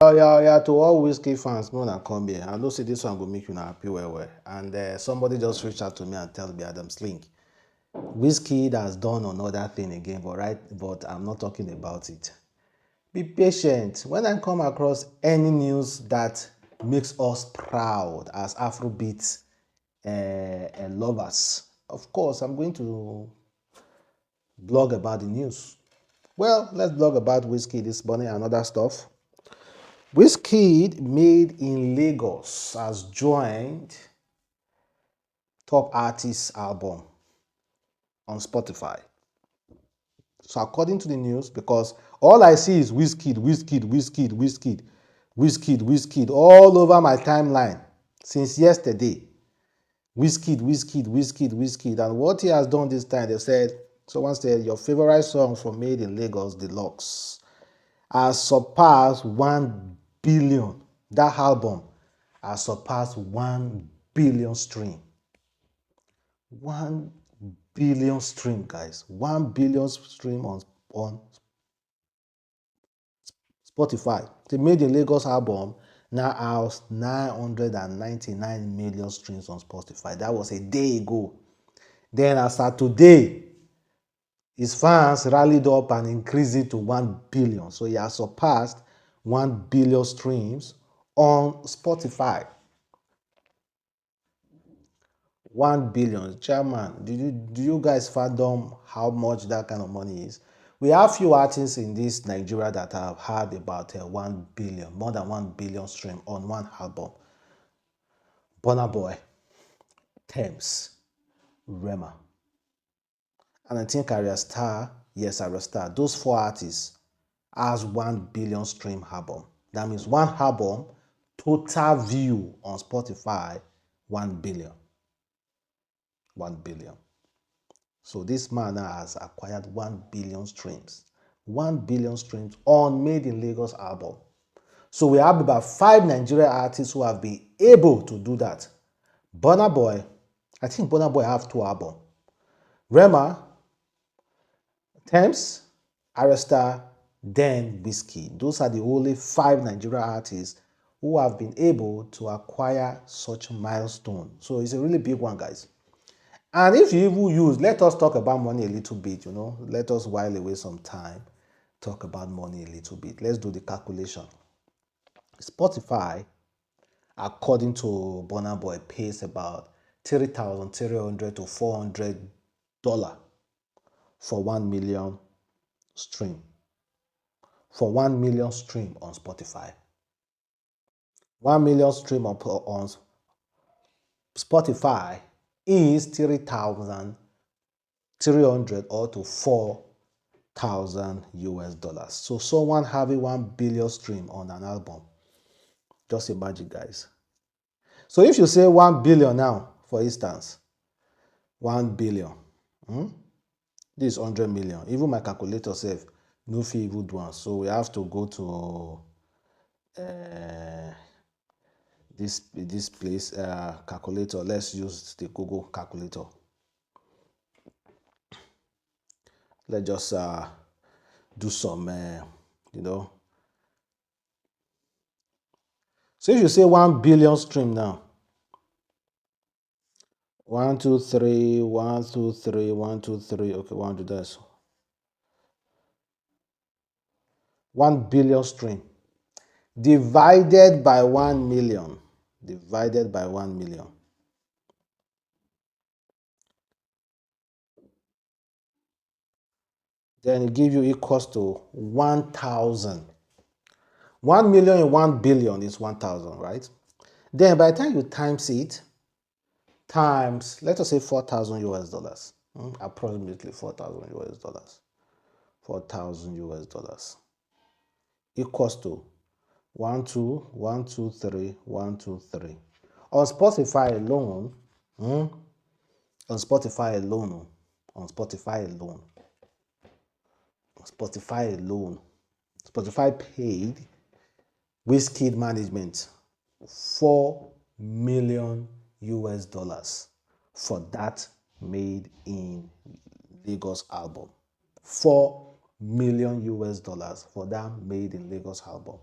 Yeah, to all Wizkid fans, more than come here. I know see this one will make you happy well. And somebody just reached out to me and tell me Adamslink. Wizkid has done another thing again, but I'm not talking about it. Be patient. When I come across any news that makes us proud as Afrobeat lovers, of course, I'm going to blog about the news. Well, let's blog about Wizkid this morning and other stuff. Wizkid Made in Lagos has joined top artist album on Spotify. So according to the news, because all I see is Wizkid all over my timeline since yesterday. Wizkid. And what he has done this time, they said, someone said, your favorite song from Made in Lagos Deluxe has surpassed 1 billion. That album has surpassed 1 billion stream. 1 billion stream, guys. 1 billion stream on Spotify. The Made in Lagos album now has 999 million streams on Spotify. That was a day ago. Then as of today, his fans rallied up and increased it to 1 billion. So he has surpassed 1 billion streams on Spotify. 1 billion. Chairman, do you guys fathom how much that kind of money is? We have few artists in this Nigeria that have had about 1 billion, more than 1 billion stream on one album. Burna Boy, Thames, Rema. And I think Star, those four artists has 1 billion stream album. That means one album, total view on Spotify, 1 billion. 1 billion. So this man now has acquired 1 billion streams. 1 billion streams on Made in Lagos album. So we have about 5 Nigerian artists who have been able to do that. Burna Boy, I think Burna Boy have 2 albums. Rema, Thames, Arrestar, then Wizkid. Those are the only 5 Nigerian artists who have been able to acquire such milestone. So it's a really big one, guys. And if you even use, let us talk about money a little bit, let us while away some time, talk about money a little bit. Let's do the calculation. Spotify, according to Burna Boy, pays about $3,300 to $400 for 1 million stream. For 1 million stream on Spotify. 1 million stream on Spotify is 3,300 or to 4,000 US dollars. So someone having 1 billion stream on an album. Just imagine, guys. So if you say 1 billion now, for instance, 1 billion, this is 100 million. Even my calculator says no fee even do one. So we have to go to this place, calculator. Let's use the Google calculator. Let's just do some, So if you say 1 billion stream now, 1, 2, 3, 1, 2, 3, 1, 2, 3. Okay, 1 do this. 1 billion stream divided by 1 million. Divided by 1 million. Then it gives you equals to 1,000. 1 million and 1 billion is 1,000, right? Then by the time you times it, times, let us say 4,000 US dollars, approximately 4,000 US dollars, 4,000 US dollars equals to 1, 2, 1, 2, 3, 1, 2, 3. On Spotify alone, on Spotify alone, Spotify paid Wizkid management 4 million US dollars for that Made in Lagos album. 4 million US dollars for that Made in Lagos album.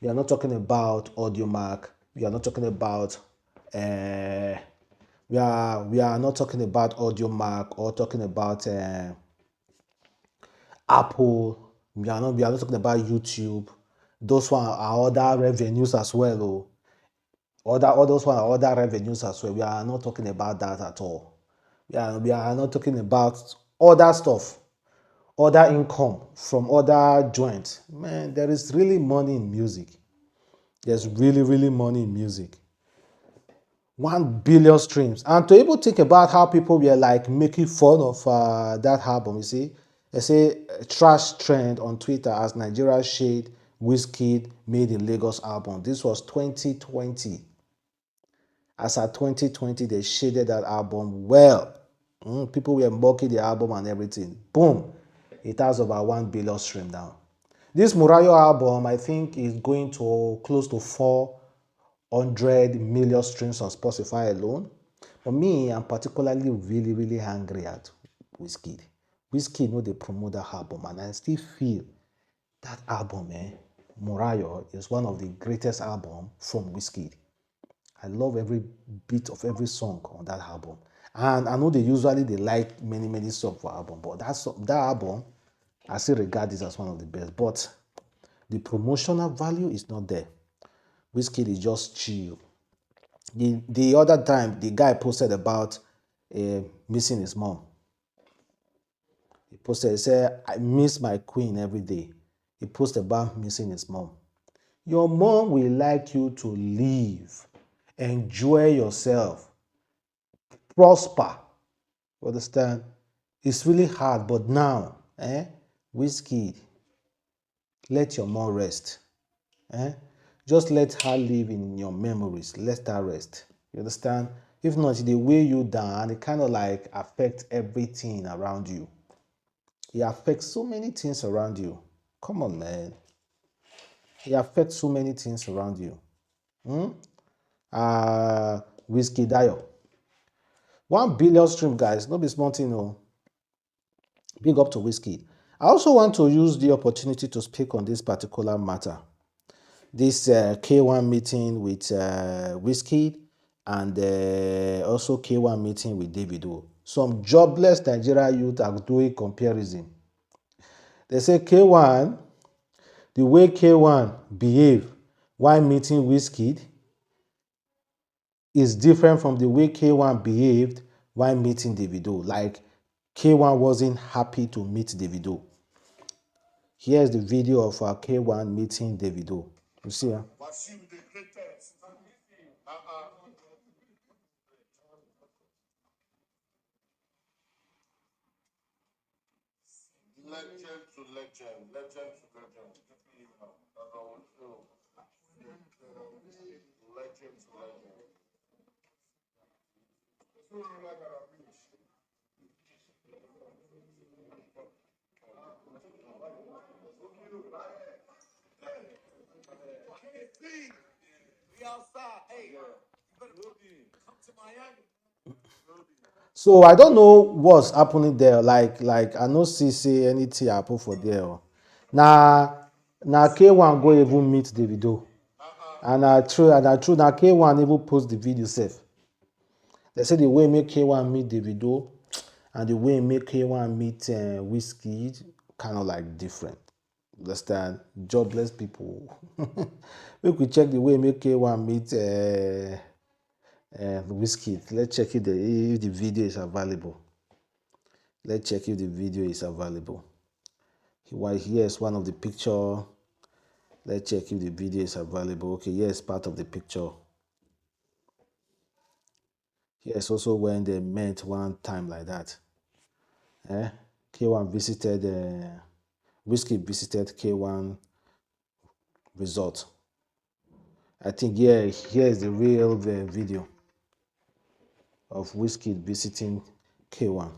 We are not talking about AudioMark. We are not talking about uh, we are not talking about AudioMark or talking about Apple. We are not talking about YouTube. Those one are other revenues as well. Oh. All those one are other revenues as well. We are not talking about that at all. We are not talking about other stuff, other income from other joints. Man, there is really money in music. There's really, really money in music. 1 billion streams. And to even think about how people were like making fun of that album, you see, they say trash trend on Twitter as Nigeria shade Wizkid made in Lagos album. This was 2020. As at 2020, they shaded that album well. People were mocking the album and everything. Boom. It has over 1 billion stream now. This Murayo album, I think, is going to close to 400 million streams on Spotify alone. For me, I'm particularly really, really angry at Wizkid. Wizkid know they promote that album, and I still feel that album, Murayo, is one of the greatest albums from Wizkid. I love every bit of every song on that album. And I know they like many, many songs for album, but that album, I still regard this as one of the best. But the promotional value is not there. Wizkid is just chill. The other time, the guy posted about missing his mom. He said, I miss my queen every day. He posted about missing his mom. Your mom will like you to live, enjoy yourself, prosper. You understand? It's really hard, but now, Wizkid, let your mom rest. Just let her live in your memories. Let her rest. You understand? If not, they weigh you down and it kind of like affect everything around you. It affects so many things around you. Come on, man. It affects so many things around you. Whiskey Dio. 1 billion stream, guys. No be small thing, no. Big up to Whiskey. I also want to use the opportunity to speak on this particular matter. This K1 meeting with Wizkid and also K1 meeting with Davido. Some jobless Nigeria youth are doing comparison. They say K1, the way K1 behave while meeting Wizkid is different from the way K1 behaved while meeting Davido. Like K1 wasn't happy to meet Davido. Here's the video of K1 meeting Davido. You see, huh? So I don't know what's happening there. Like I no see say anything happen for there. Oh. Na K1 go even meet Davido. And I true na K1 even post the video self. They say the way make K1 meet Davido and the way make K1 meet Wizkid kind of like different. Understand? Jobless people. Make we check the way make K1 meet Wizkid. Let's check if the video is available. Let's check if the video is available. Here's one of the picture. Let's check if the video is available. Okay, here's part of the picture. Here's also when they met one time like that. K1 visited, Wizkid visited K1 resort. I think here is the real video of Wizkid visiting K1.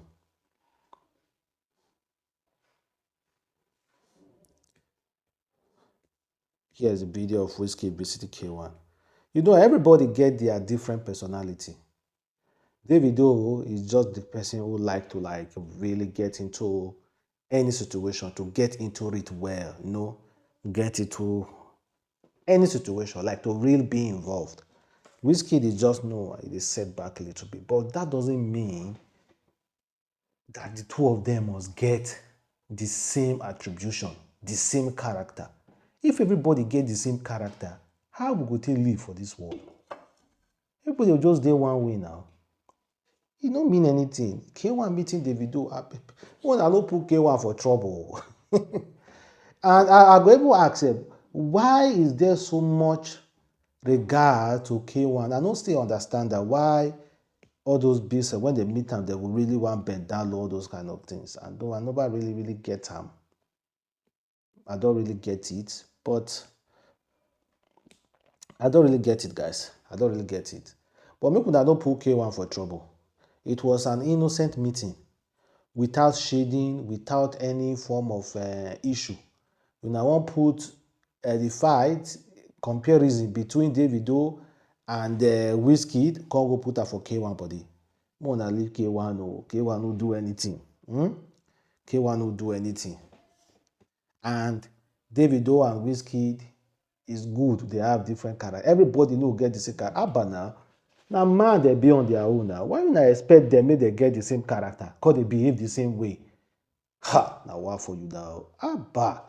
Here's a video of Wizkid visiting K1. You know, everybody get their different personality. Davido is just the person who like to like really get into any situation, to get into it well, get into any situation, like to really be involved. Wizkid is just no, it is set back a little bit, but that doesn't mean that the two of them must get the same attribution, the same character. If everybody get the same character, how we go take live for this world? Everybody will just dey one way now. E no mean anything. K1 meeting Davido, I no put K1 for trouble. And I go even ask them, why is there so much regard to K1? I don't still understand that why all those bills, when they meet them, they will really want bend down low, all those kind of things. And though I never really get them. I don't really get it, but I don't really get it, guys. I don't really get it. But make una no put K1 for trouble. It was an innocent meeting without shading, without any form of issue. Una wan put the fight comparison between Davido and Wizkid, come go put am for K1 body. Make una leave K1 o. K1 no do anything. K1 no do anything. And Davido and Wizkid is good. They have different character. Everybody no get the same character. Abba now. Now man they be on their own now. Why you expect them make they get the same character? Cause they behave the same way. Ha! Now what for you now? Abba.